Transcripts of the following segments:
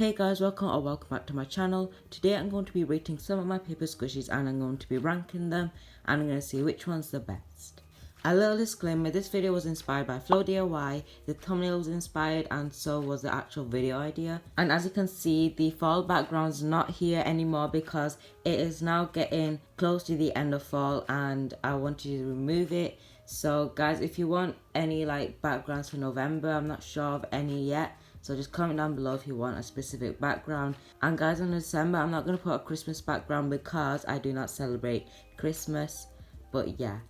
Hey guys, welcome back to my channel. Today I'm going to be rating some of my paper squishies and I'm going to be ranking them and I'm going to see which one's the best. A little disclaimer, this video was inspired by Flow DIY, the thumbnail was inspired and so was the actual video idea. And as you can see, the fall background's not here anymore because it is now getting close to the end of fall and I wanted to remove it. So guys, if you want any like backgrounds for November, I'm not sure of any yet. So just comment down below if you want a specific background. And guys, in December, I'm not going to put a Christmas background because I do not celebrate Christmas. But yeah.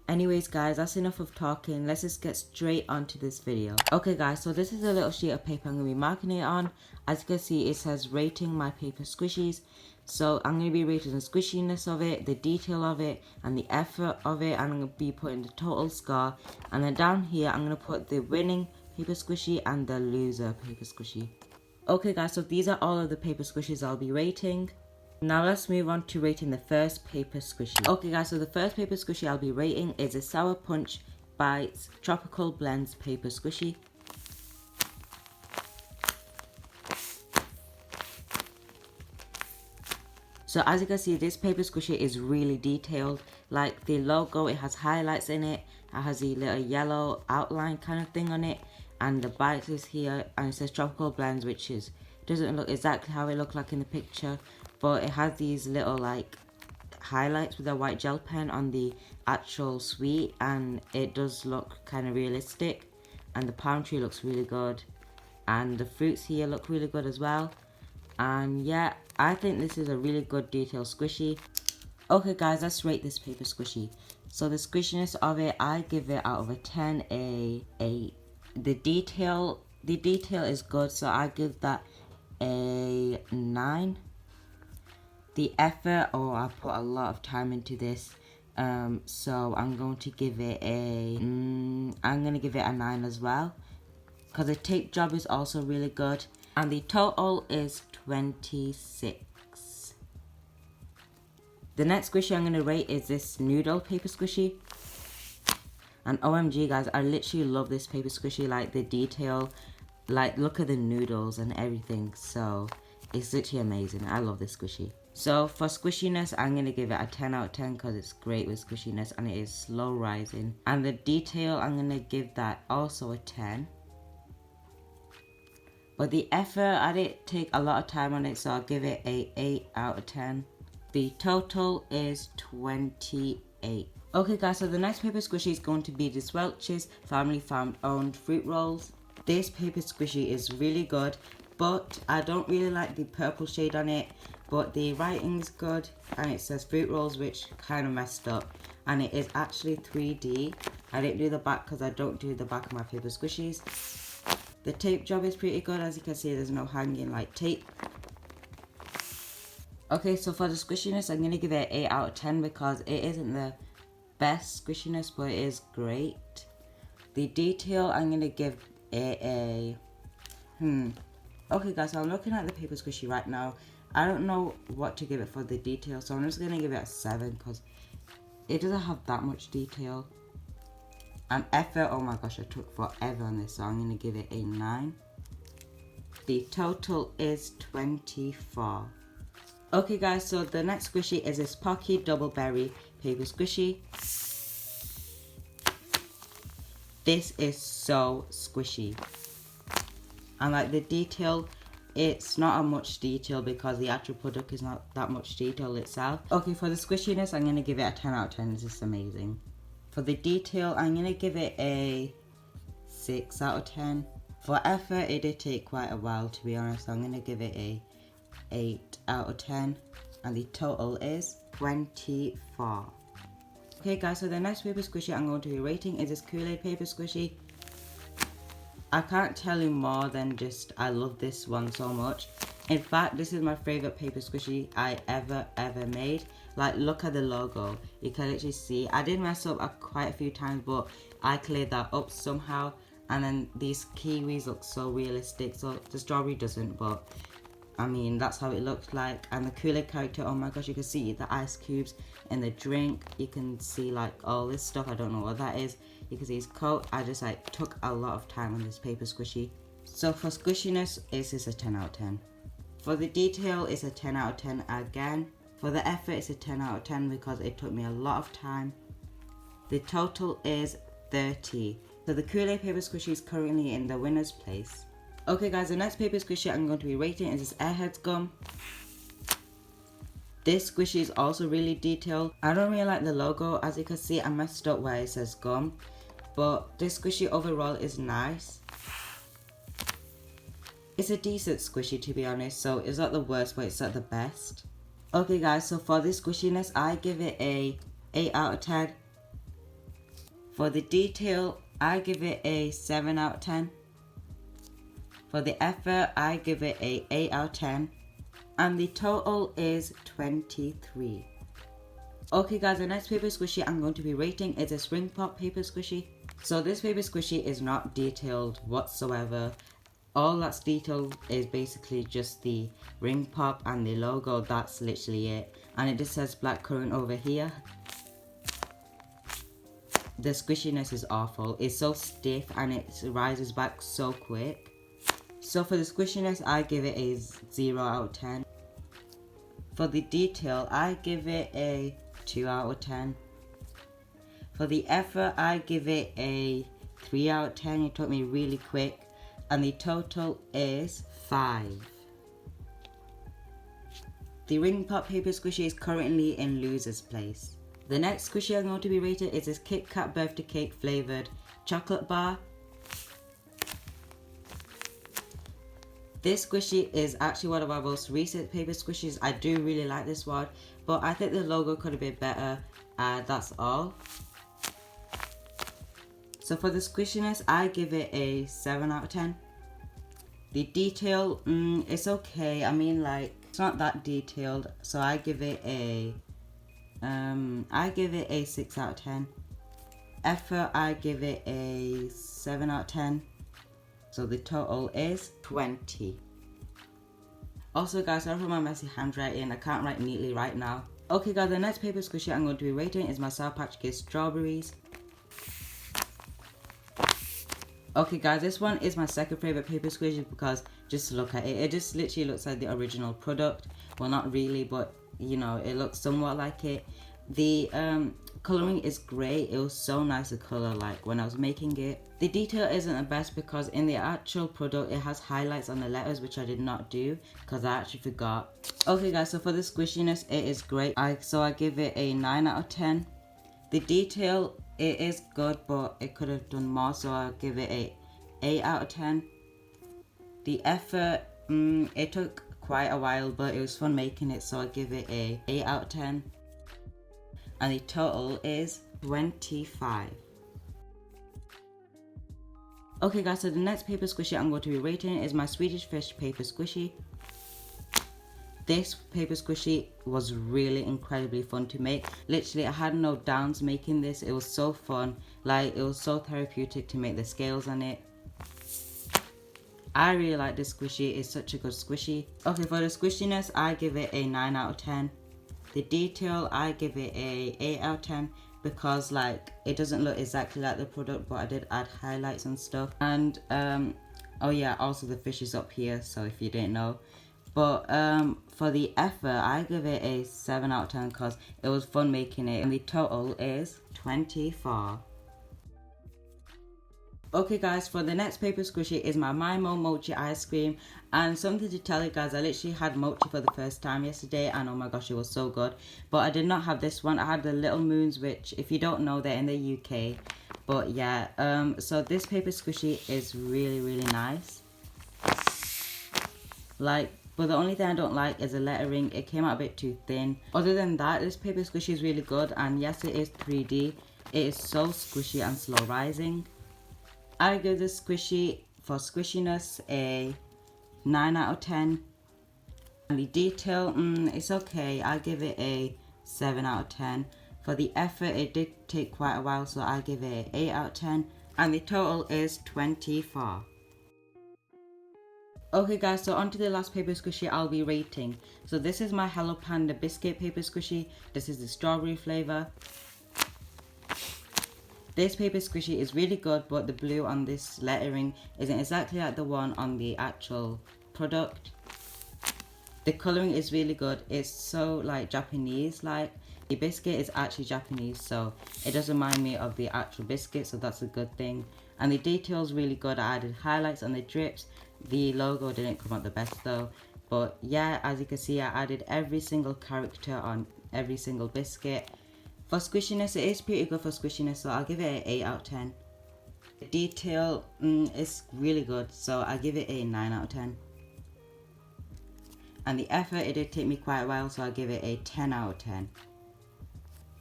Anyways guys, that's enough of talking. Let's just get straight onto this video. Okay guys, so this is a little sheet of paper I'm going to be marking it on. As you can see, it says rating my paper squishies. So I'm going to be rating the squishiness of it, the detail of it, and the effort of it. And I'm going to be putting the total score. And then down here, I'm going to put the winning paper squishy and the loser paper squishy. Okay guys, so these are all of the paper squishies I'll be rating. Now let's move on to rating the first paper squishy. Okay guys, so the first paper squishy I'll be rating is a Sour Punch Bites Tropical Blends paper squishy. So as you can see, this paper squishy is really detailed. Like the logo, it has highlights in it. It has a little yellow outline kind of thing on it. And the bites is here and it says Tropical Blends, which is doesn't look exactly how it looked like in the picture. But it has these little like highlights with a white gel pen on the actual sweet. And it does look kind of realistic. And the palm tree looks really good. And the fruits here look really good as well. And yeah, I think this is a really good detailed squishy. Okay guys, let's rate this paper squishy. So the squishiness of it, I give it out of a 10 a 8. The detail is good, so I give that a 9. The effort, I put a lot of time into this. So I'm going to give it a 9 as well. Because the tape job is also really good. And the total is 26. The next squishy I'm going to rate is this noodle paper squishy. And OMG guys, I literally love this paper squishy. Like the detail, like look at the noodles and everything. So it's literally amazing. I love this squishy. So for squishiness, I'm going to give it a 10 out of 10 because it's great with squishiness and it is slow rising. And the detail, I'm going to give that also a 10. But the effort, I didn't take a lot of time on it, so I'll give it a 8 out of 10. The total is 28. Okay guys, so the next paper squishy is going to be this Welch's Family Farm Owned Fruit Rolls. This paper squishy is really good, but I don't really like the purple shade on it. But the writing is good, and it says Fruit Rolls, which kind of messed up. And it is actually 3D. I didn't do the back because I don't do the back of my paper squishies. The tape job is pretty good. As you can see, there's no hanging like tape. Okay, so for the squishiness, I'm going to give it an 8 out of 10 because it isn't the best squishiness, but it is great. The detail, I'm going to give it a... Okay guys, so I'm looking at the paper squishy right now. I don't know what to give it for the detail, so I'm just going to give it a 7 because it doesn't have that much detail. And effort, oh my gosh, I took forever on this, so I'm going to give it a 9. The total is 24. Okay guys, so the next squishy is this Pocky Double Berry paper squishy. This is so squishy. And like the detail, it's not a much detail because the actual product is not that much detail itself. Okay, for the squishiness, I'm going to give it a 10 out of 10. This is amazing. For the detail, I'm going to give it a 6 out of 10. For effort, it did take quite a while to be honest. So I'm going to give it a 8 out of 10. And the total is 24. Okay guys, so the next paper squishy I'm going to be rating is this Kool-Aid paper squishy. I can't tell you more than just I love this one so much. In fact, this is my favorite paper squishy I ever made. Like, look at the logo. You can literally see. I did mess up quite a few times, but I cleared that up somehow. And then these kiwis look so realistic. So the strawberry doesn't, but I mean, that's how it looked like. And the Kool-Aid character, oh my gosh, you can see the ice cubes in the drink. You can see like all this stuff. I don't know what that is. You can see his coat. I just like took a lot of time on this paper squishy. So for squishiness, it's just a 10 out of 10. For the detail, it's a 10 out of 10 again. For the effort, it's a 10 out of 10 because it took me a lot of time. The total is 30. So the Kool-Aid paper squishy is currently in the winner's place. Okay guys, the next paper squishy I'm going to be rating is this Airheads gum. This squishy is also really detailed. I don't really like the logo. As you can see, I messed up where it says gum. But this squishy overall is nice. It's a decent squishy to be honest, so it's not the worst, but it's not the best. Okay guys, so for this squishiness, I give it a 8 out of 10. For the detail, I give it a 7 out of 10. For the effort, I give it a 8 out of 10. And the total is 23. Okay guys, the next paper squishy I'm going to be rating is a Spring Pop paper squishy. So this paper squishy is not detailed whatsoever. All that's detailed is basically just the ring pop and the logo. That's literally it. And it just says blackcurrant over here. The squishiness is awful. It's so stiff and it rises back so quick. So for the squishiness, I give it a 0 out of 10. For the detail, I give it a 2 out of 10. For the effort, I give it a 3 out of 10. It took me really quick. And the total is 5. The ring pop paper squishy is currently in loser's place. The next squishy I'm going to be rated is this Kit Kat birthday cake flavoured chocolate bar. This squishy is actually one of our most recent paper squishies. I do really like this one, but I think the logo could have been better. That's all. So for the squishiness, I give it a 7 out of 10. The detail, it's okay. I mean, like, it's not that detailed, so I give it a 6 out of 10. Effort, I give it a 7 out of 10. So the total is 20. Also guys, sorry for my messy handwriting. I can't write neatly right now. Okay guys, the next paper squishy I'm going to be rating is my Sour Patch Kids strawberries. Okay guys, this one is my second favourite paper squishy because just look at it. It just literally looks like the original product. Well, not really, but you know, it looks somewhat like it. The colouring is great. It was so nice to colour like when I was making it. The detail isn't the best because in the actual product it has highlights on the letters, which I did not do because I actually forgot. Okay guys, so for the squishiness, it is great. So I give it a 9 out of 10. The detail, it is good, but it could have done more, so I'll give it a 8 out of 10. The effort, it took quite a while, but it was fun making it, so I'll give it a 8 out of 10. And the total is 25. Okay guys, so the next paper squishy I'm going to be rating is my Swedish Fish paper squishy. This paper squishy was really incredibly fun to make. Literally, I had no downs making this. It was so fun. Like, it was so therapeutic to make the scales on it. I really like this squishy. It's such a good squishy. Okay, for the squishiness, I give it a 9 out of 10. The detail, I give it a 8 out of 10 because like it doesn't look exactly like the product, but I did add highlights and stuff. And oh yeah, also the fish is up here, so if you didn't know. But for the effort, I give it a 7 out of 10 because it was fun making it. And the total is 24. Okay guys, for the next paper squishy is my Mimo Mochi ice cream. And something to tell you guys, I literally had mochi for the first time yesterday and oh my gosh, it was so good. But I did not have this one. I had the Little Moons, which if you don't know, they're in the UK. But yeah, so this paper squishy is really, really nice. Like, but the only thing I don't like is the lettering. It came out a bit too thin. Other than that, this paper squishy is really good. And yes, it is 3D. It is so squishy and slow rising. I give this squishy, for squishiness, a 9 out of 10. And the detail, it's okay. I give it a 7 out of 10. For the effort, it did take quite a while, so I give it an 8 out of 10. And the total is 24. Okay guys, so on to the last paper squishy I'll be rating. So this is my Hello Panda biscuit paper squishy. This is the strawberry flavour. This paper squishy is really good, but the blue on this lettering isn't exactly like the one on the actual product. The colouring is really good. It's so like Japanese, like the biscuit is actually Japanese, so it does remind me of the actual biscuit, so that's a good thing. And the detail's really good. I added highlights on the drips. The logo didn't come out the best though, but yeah, as you can see, I added every single character on every single biscuit. For squishiness, it is pretty good for squishiness, so I'll give it an 8 out of 10. The detail is really good, so I give it a 9 out of 10. And the effort, it did take me quite a while, so I'll give it a 10 out of 10.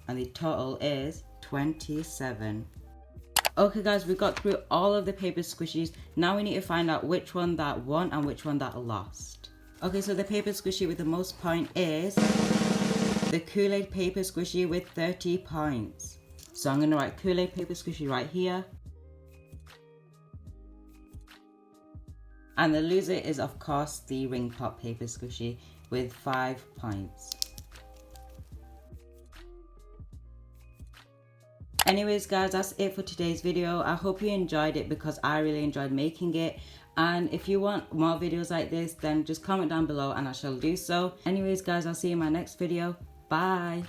And the total is 27. Okay guys, we got through all of the paper squishies. Now we need to find out which one that won and which one that lost. Okay, so the paper squishy with the most point is the Kool-Aid paper squishy with 30 points. So I'm going to write Kool-Aid paper squishy right here. And the loser is of course the ring pop paper squishy with 5 points. Anyways guys, that's it for today's video. I hope you enjoyed it because I really enjoyed making it. And if you want more videos like this, then just comment down below and I shall do so. Anyways guys, I'll see you in my next video. Bye.